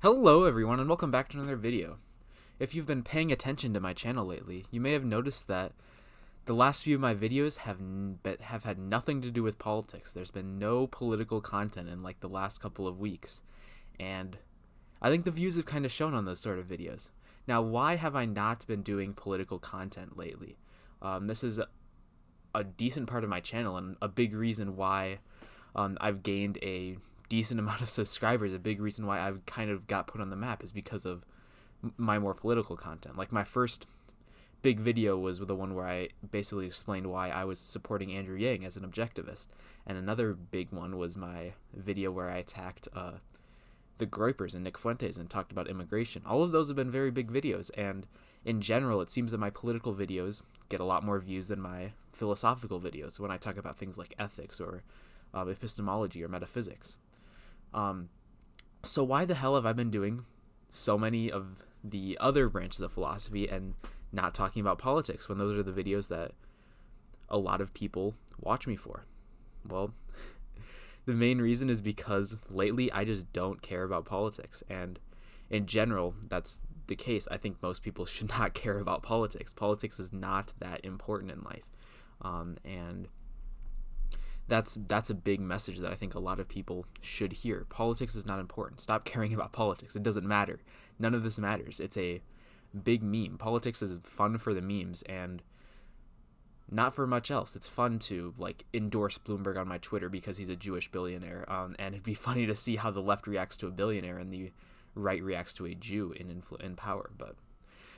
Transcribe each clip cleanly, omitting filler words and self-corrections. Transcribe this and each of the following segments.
Hello everyone and welcome back to another video. If you've been paying attention to my channel lately, you may have noticed that the last few of my videos have had nothing to do with politics. There's been no political content in like the last couple of weeks, and I think the views have kind of shown on those sort of videos. Now, why have I not been doing political content lately? This is a decent part of my channel and a big reason why I've gained a decent amount of subscribers. A big reason why I've kind of got put on the map is because of my more political content. Like, my first big video was the one where I basically explained why I was supporting Andrew Yang as an objectivist, and another big one was my video where I attacked the Groypers and Nick Fuentes and talked about immigration. All of those have been very big videos, and in general it seems that my political videos get a lot more views than my philosophical videos when I talk about things like ethics or epistemology or metaphysics. So why the hell have I been doing so many of the other branches of philosophy and not talking about politics when those are the videos that a lot of people watch me for? Well, the main reason is because lately I just don't care about politics, and in general that's the case. I think most people should not care about politics. Politics is not that important in life, and that's a big message that I think a lot of people should hear. Politics is not important. Stop caring about politics. It doesn't matter. None of this matters. It's a big meme. Politics is fun for the memes and not for much else. It's fun to like endorse Bloomberg on my Twitter because he's a Jewish billionaire, and it'd be funny to see how the left reacts to a billionaire and the right reacts to a Jew in power. But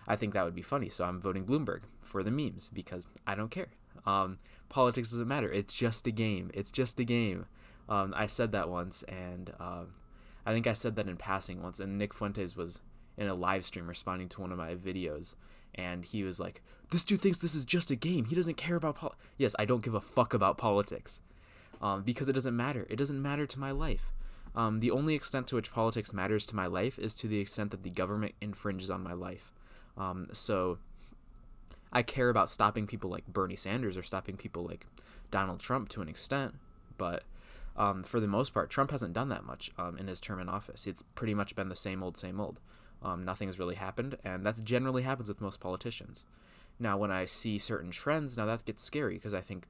I think that would be funny, so I'm voting Bloomberg for the memes because I don't care. Politics doesn't matter. It's just a game. It's just a game. I said that once, and I think I said that in passing once, and Nick Fuentes was in a live stream responding to one of my videos, and he was like, "This dude thinks this is just a game. He doesn't care about Yes, I don't give a fuck about politics, because it doesn't matter. It doesn't matter to my life. The only extent to which politics matters to my life is to the extent that the government infringes on my life. So I care about stopping people like Bernie Sanders or stopping people like Donald Trump to an extent, but for the most part, Trump hasn't done that much in his term in office. It's pretty much been the same old, same old. Nothing has really happened, and that generally happens with most politicians. Now, when I see certain trends, now that gets scary because I think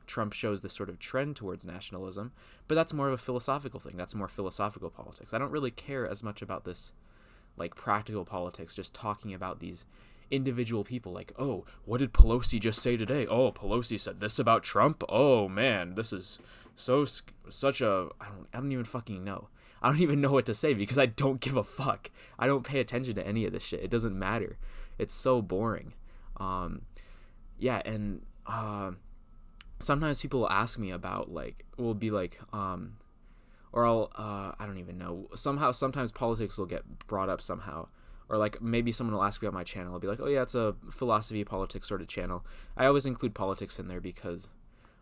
Trump shows this sort of trend towards nationalism, but that's more of a philosophical thing. That's more philosophical politics. I don't really care as much about this like practical politics, just talking about these individual people like, oh, what did Pelosi just say today? Oh, Pelosi said this about Trump. Oh man, this is such a I don't even fucking know. I don't even know what to say because I don't give a fuck. I don't pay attention to any of this shit. It doesn't matter. It's so boring. Yeah, and sometimes people will ask me about will be like, or I'll I don't even know. Sometimes politics will get brought up somehow. Or like maybe someone will ask me about my channel. I'll be like, oh yeah, it's a philosophy, politics sort of channel. I always include politics in there because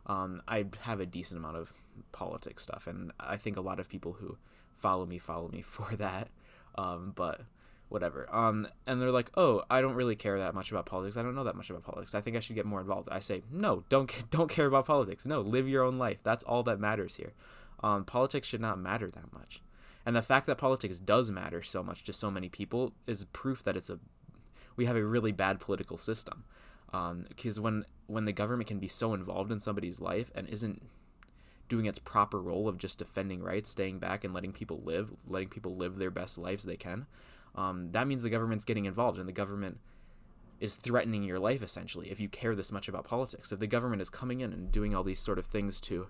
I have a decent amount of politics stuff, and I think a lot of people who follow me for that. But whatever. And they're like, oh, I don't really care that much about politics. I don't know that much about politics. I think I should get more involved. I say, no, don't care about politics. No, live your own life. That's all that matters here. Politics should not matter that much. And the fact that politics does matter so much to so many people is proof that we have a really bad political system. Because when the government can be so involved in somebody's life and isn't doing its proper role of just defending rights, staying back and letting people live their best lives they can, that means the government's getting involved, and the government is threatening your life essentially if you care this much about politics. If the government is coming in and doing all these sort of things to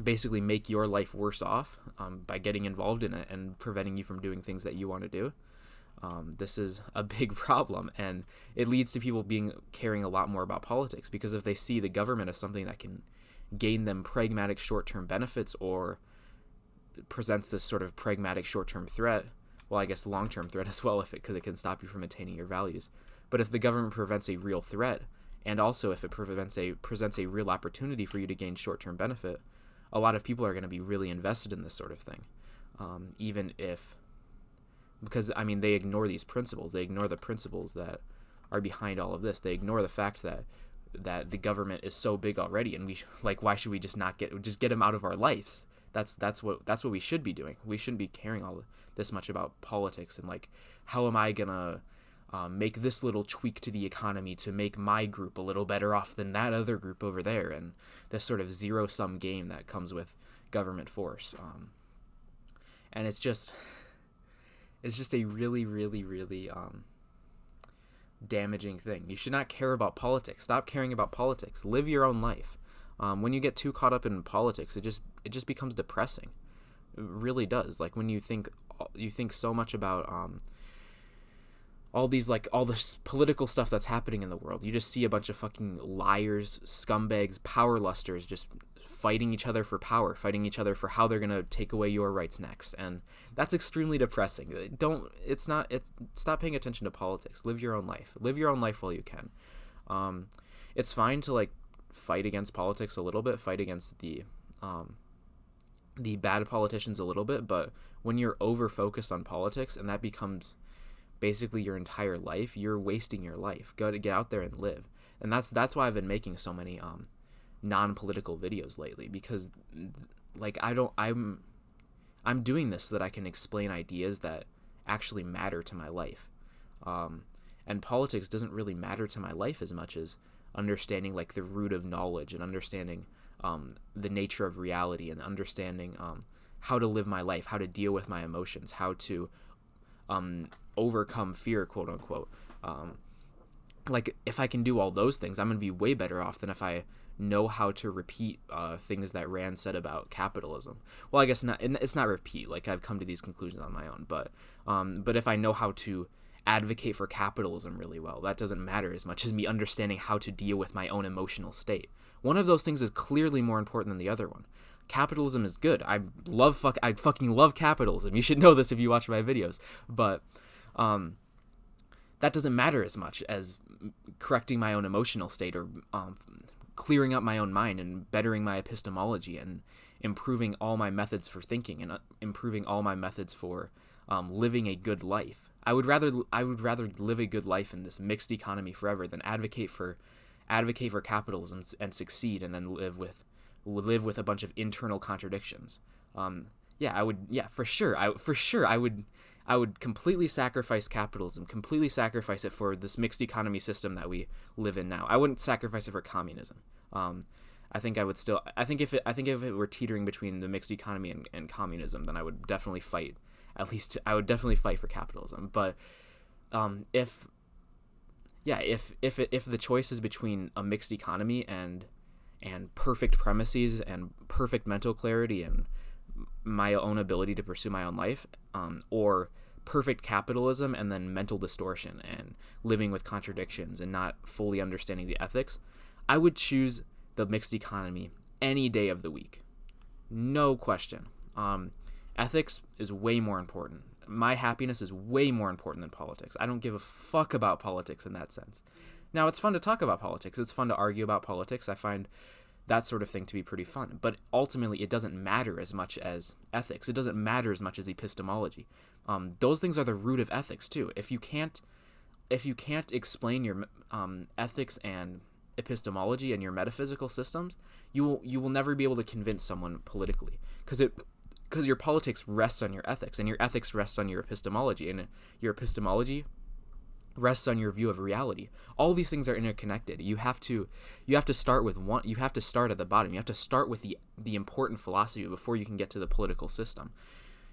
basically make your life worse off by getting involved in it and preventing you from doing things that you want to do, this is a big problem, and it leads to people caring a lot more about politics, because if they see the government as something that can gain them pragmatic short-term benefits or presents this sort of pragmatic short-term threat, well, I guess long-term threat as well, because it can stop you from attaining your values. But if the government prevents a real threat, and also if it presents a real opportunity for you to gain short-term benefit, a lot of people are going to be really invested in this sort of thing, because I mean, they ignore these principles. They ignore the principles that are behind all of this. They ignore the fact that the government is so big already, and why should we just get them out of our lives? That's what we should be doing. We shouldn't be caring all this much about politics and like how am I gonna make this little tweak to the economy to make my group a little better off than that other group over there, and this sort of zero-sum game that comes with government force. And it's just a really, really, really damaging thing. You should not care about politics. Stop caring about politics. Live your own life. When you get too caught up in politics, it just becomes depressing. It really does. Like when you think so much about all this political stuff that's happening in the world. You just see a bunch of fucking liars, scumbags, power lusters just fighting each other for power, fighting each other for how they're going to take away your rights next. And that's extremely depressing. Stop paying attention to politics. Live your own life. Live your own life while you can. It's fine to like fight against politics a little bit, fight against the bad politicians a little bit, but when you're over focused on politics and that becomes basically your entire life, you're wasting your life. Go to get out there and live. And that's why I've been making so many non-political videos lately, because like I'm doing this so that I can explain ideas that actually matter to my life. And politics doesn't really matter to my life as much as understanding like the root of knowledge and understanding the nature of reality and understanding how to live my life, how to deal with my emotions, how to overcome fear, quote unquote. Like if I can do all those things, I'm going to be way better off than if I know how to repeat things that Rand said about capitalism. Well, I guess not. It's not repeat. Like I've come to these conclusions on my own, but if I know how to advocate for capitalism really well, that doesn't matter as much as me understanding how to deal with my own emotional state. One of those things is clearly more important than the other one. Capitalism is good. I fucking love capitalism. You should know this if you watch my videos. But that doesn't matter as much as correcting my own emotional state or clearing up my own mind and bettering my epistemology and improving all my methods for thinking and improving all my methods for living a good life. I would rather live a good life in this mixed economy forever than advocate for capitalism and succeed and then live with a bunch of internal contradictions. For sure I would completely sacrifice capitalism, completely sacrifice it for this mixed economy system that we live in now. I wouldn't sacrifice it for communism. I think if it were teetering between the mixed economy and communism, then I would definitely fight. At least I would definitely fight for capitalism. But if the choice is between a mixed economy and perfect premises and perfect mental clarity and my own ability to pursue my own life, or perfect capitalism and then mental distortion and living with contradictions and not fully understanding the ethics, I would choose the mixed economy any day of the week. No question. Ethics is way more important. My happiness is way more important than politics. I don't give a fuck about politics in that sense. Now, it's fun to talk about politics. It's fun to argue about politics. I find that sort of thing to be pretty fun. But ultimately, it doesn't matter as much as ethics. It doesn't matter as much as epistemology. Those things are the root of ethics too. If you can't explain your ethics and epistemology and your metaphysical systems, you will never be able to convince someone politically, because your politics rests on your ethics, and your ethics rests on your epistemology, and your epistemology rests on your view of reality. All these things are interconnected. You have to start with one. You have to start at the bottom. You have to start with the important philosophy before you can get to the political system.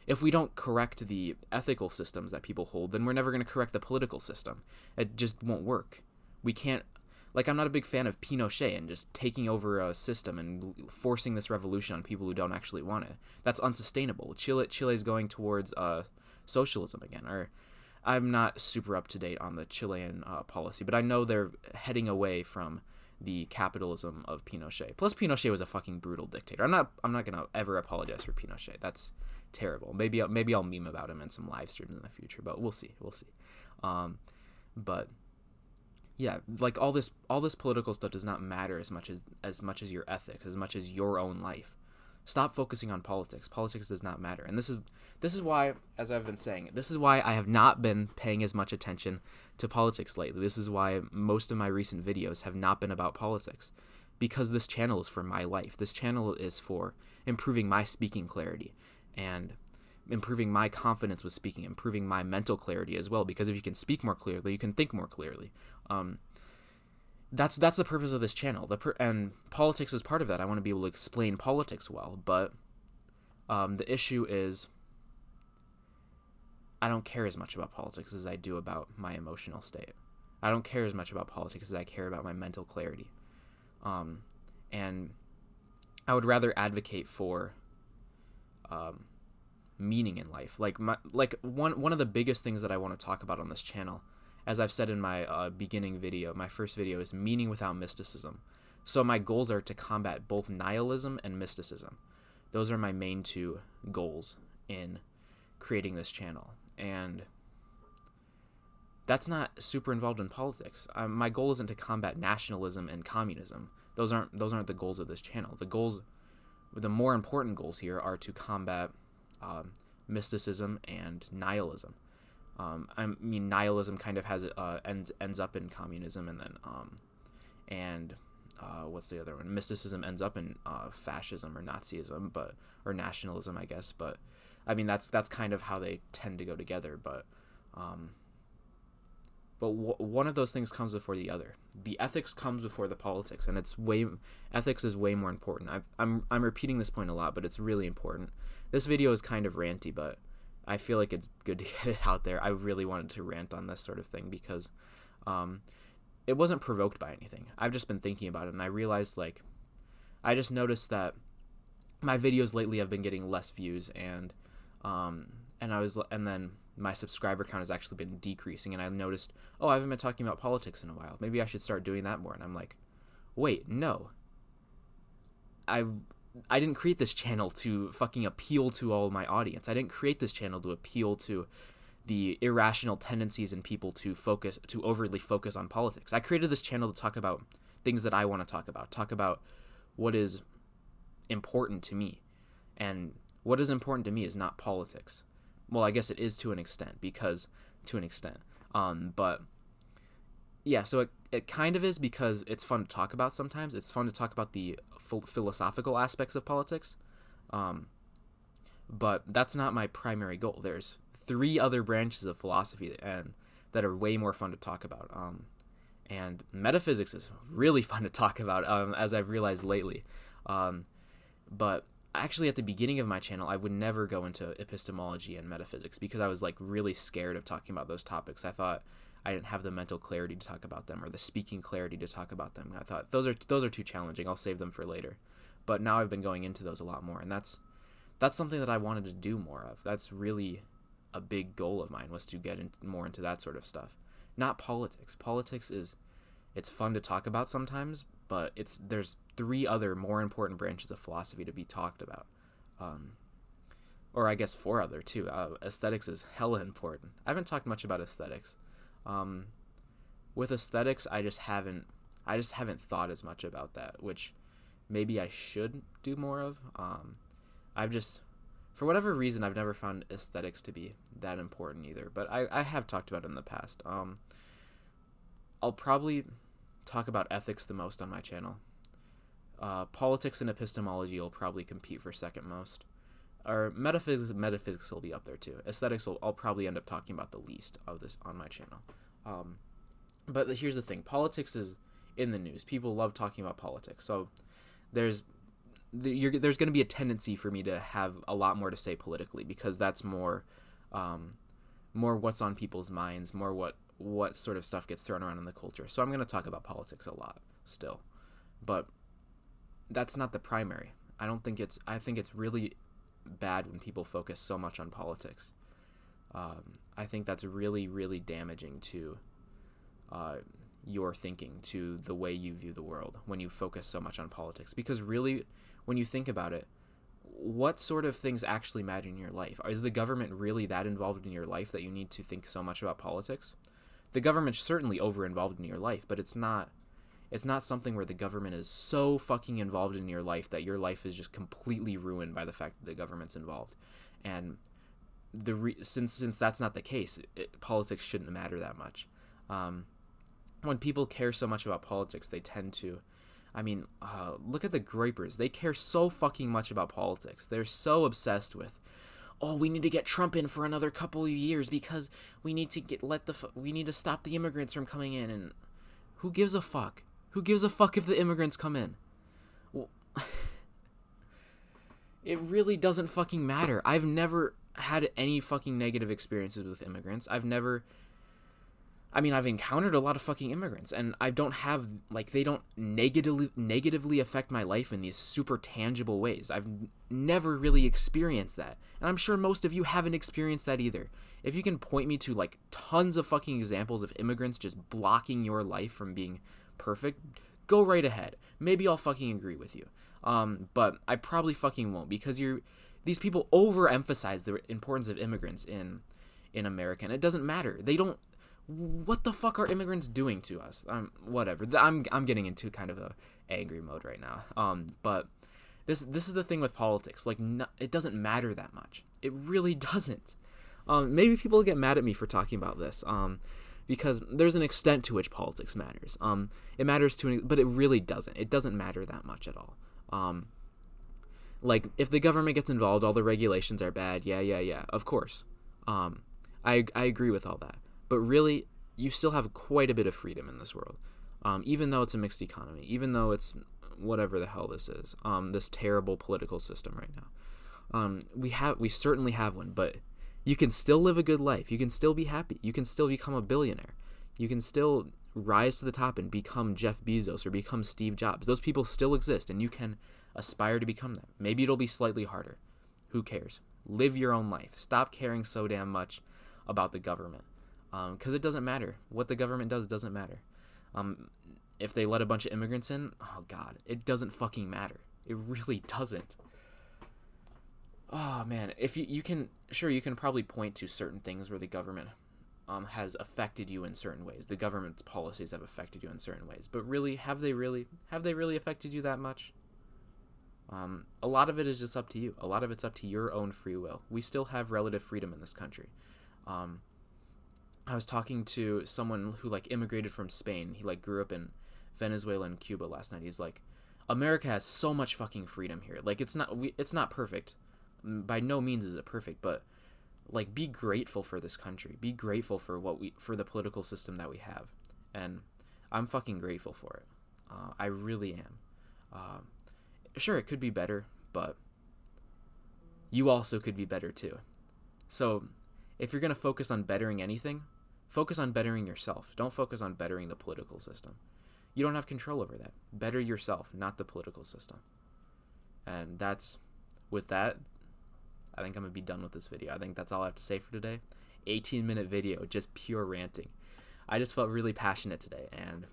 If we don't correct the ethical systems that people hold, then we're never going to correct the political system. It just won't work. We can't. Like, I'm not a big fan of Pinochet and just taking over a system and forcing this revolution on people who don't actually want it. That's unsustainable. Chile's going towards socialism again. Or I'm not super up to date on the Chilean policy, but I know they're heading away from the capitalism of Pinochet. Plus, Pinochet was a fucking brutal dictator. I'm not gonna ever apologize for Pinochet. That's terrible. Maybe I'll meme about him in some live streams in the future, but we'll see. But yeah, like all this political stuff does not matter as much as your ethics, as much as your own life. Stop focusing on politics. Politics does not matter. And this is why, as I've been saying, this is why I have not been paying as much attention to politics lately. This is why most of my recent videos have not been about politics, because this channel is for my life. This channel is for improving my speaking clarity and improving my confidence with speaking, improving my mental clarity as well, because if you can speak more clearly, you can think more clearly. That's the purpose of this channel. And politics is part of that. I want to be able to explain politics well, but the issue is I don't care as much about politics as I do about my emotional state. I don't care as much about politics as I care about my mental clarity. And I would rather advocate for meaning in life. One of the biggest things that I want to talk about on this channel, as I've said in my beginning video, my first video, is meaning without mysticism. So my goals are to combat both nihilism and mysticism. Those are my main two goals in creating this channel. And that's not super involved in politics. My goal isn't to combat nationalism and communism. Those aren't the goals of this channel. The more important goals here are to combat mysticism and nihilism. I mean, nihilism kind of has ends up in communism, and then what's the other one? Mysticism ends up in fascism or Nazism, or nationalism, I guess. But I mean, that's kind of how they tend to go together. But one of those things comes before the other. The ethics comes before the politics, and ethics is way more important. I'm repeating this point a lot, but it's really important. This video is kind of ranty, but I feel like it's good to get it out there. I really wanted to rant on this sort of thing because it wasn't provoked by anything. I've just been thinking about it, and I realized, I just noticed that my videos lately have been getting less views, and then my subscriber count has actually been decreasing, and I noticed, I haven't been talking about politics in a while. Maybe I should start doing that more. And I'm like, wait, no. I didn't create this channel to fucking appeal to all my audience. I didn't create this channel to appeal to the irrational tendencies in people to overly focus on politics. I created this channel to talk about things that I want to talk about what is important to me. And what is important to me is not politics. Well, I guess it is to an extent, but yeah, so it kind of is because it's fun to talk about sometimes. It's fun to talk about the philosophical aspects of politics, but that's not my primary goal. There's 3 other branches of philosophy that are way more fun to talk about, and metaphysics is really fun to talk about, as I've realized lately, but actually, at the beginning of my channel, I would never go into epistemology and metaphysics because I was really scared of talking about those topics. I thought I didn't have the mental clarity to talk about them or the speaking clarity to talk about them. I thought those are too challenging. I'll save them for later. But now I've been going into those a lot more, and that's something that I wanted to do more of. That's really a big goal of mine, was to get more into that sort of stuff. Not politics. Politics it's fun to talk about sometimes, but there's 3 other more important branches of philosophy to be talked about, or I guess 4 other too. Aesthetics is hella important. I haven't talked much about aesthetics. With aesthetics, I just haven't thought as much about that, which maybe I should do more of. For whatever reason, I've never found aesthetics to be that important either. But I have talked about it in the past. I'll probably talk about ethics the most on my channel. Politics and epistemology will probably compete for second most. Or metaphysics will be up there too. Aesthetics I'll probably end up talking about the least of this on my channel. But here's the thing. Politics is in the news. People love talking about politics. So there's going to be a tendency for me to have a lot more to say politically, because that's more what's on people's minds, more what sort of stuff gets thrown around in the culture. So I'm going to talk about politics a lot still, but that's not the primary. I think it's really bad when people focus so much on politics. I think that's really, really damaging to your thinking, to the way you view the world, when you focus so much on politics. Because really, when you think about it, what sort of things actually matter in your life? Is the government really that involved in your life that you need to think so much about politics? The government's certainly over-involved in your life, but it's not something where the government is so fucking involved in your life that your life is just completely ruined by the fact that the government's involved. And since that's not the case, politics shouldn't matter that much. When people care so much about politics, they tend to, I mean, look at the Grapers. They care so fucking much about politics. They're so obsessed with, oh, we need to get Trump in for another couple of years because we need to we need to stop the immigrants from coming in. And who gives a fuck? Who gives a fuck if the immigrants come in? Well, it really doesn't fucking matter. I've never had any fucking negative experiences with immigrants. I've encountered a lot of fucking immigrants, and I don't have, like, they don't negatively affect my life in these super tangible ways. I've never really experienced that, and I'm sure most of you haven't experienced that either. If you can point me to, like, tons of fucking examples of immigrants just blocking your life from being perfect, go right ahead. Maybe I'll fucking agree with you. But I probably fucking won't, because these people overemphasize the importance of immigrants in America, and it doesn't matter. They don't. What the fuck are immigrants doing to us? Whatever. I'm getting into kind of a angry mode right now. But this is the thing with politics. Like, it doesn't matter that much. It really doesn't. Maybe people get mad at me for talking about this. Because there's an extent to which politics matters. It matters but it really doesn't. It doesn't matter that much at all. Like, if the government gets involved, all the regulations are bad. Yeah. Of course. I agree with all that. But really, you still have quite a bit of freedom in this world. Even though it's a mixed economy, even though it's whatever the hell this is, this terrible political system right now. We certainly have one, but you can still live a good life. You can still be happy. You can still become a billionaire. You can still rise to the top and become Jeff Bezos or become Steve Jobs. Those people still exist, and you can aspire to become them. Maybe it'll be slightly harder. Who cares? Live your own life. Stop caring so damn much about the government. Because it doesn't matter. What the government does doesn't matter. If they let a bunch of immigrants in, oh god, it doesn't fucking matter. It really doesn't. Oh man, if you can probably point to certain things where the government has affected you in certain ways. The government's policies have affected you in certain ways. But really, have they really affected you that much? A lot of it is just up to you. A lot of it's up to your own free will. We still have relative freedom in this country. I was talking to someone who, like, immigrated from Spain. He, like, grew up in Venezuela and Cuba last night. He's like, America has so much fucking freedom here. Like, it's not perfect. By no means is it perfect, but, like, be grateful for this country. Be grateful for for the political system that we have. And I'm fucking grateful for it. I really am. Sure, it could be better, but you also could be better too. So, if you're going to focus on bettering anything, focus on bettering yourself. Don't focus on bettering the political system. You don't have control over that. Better yourself, not the political system. And with that, I think I'm going to be done with this video. I think that's all I have to say for today. 18-minute video, just pure ranting. I just felt really passionate today and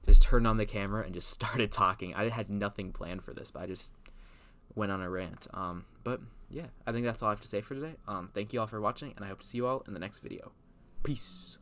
just turned on the camera and just started talking. I had nothing planned for this, but I just went on a rant. But yeah, I think that's all I have to say for today. Thank you all for watching, and I hope to see you all in the next video. Peace.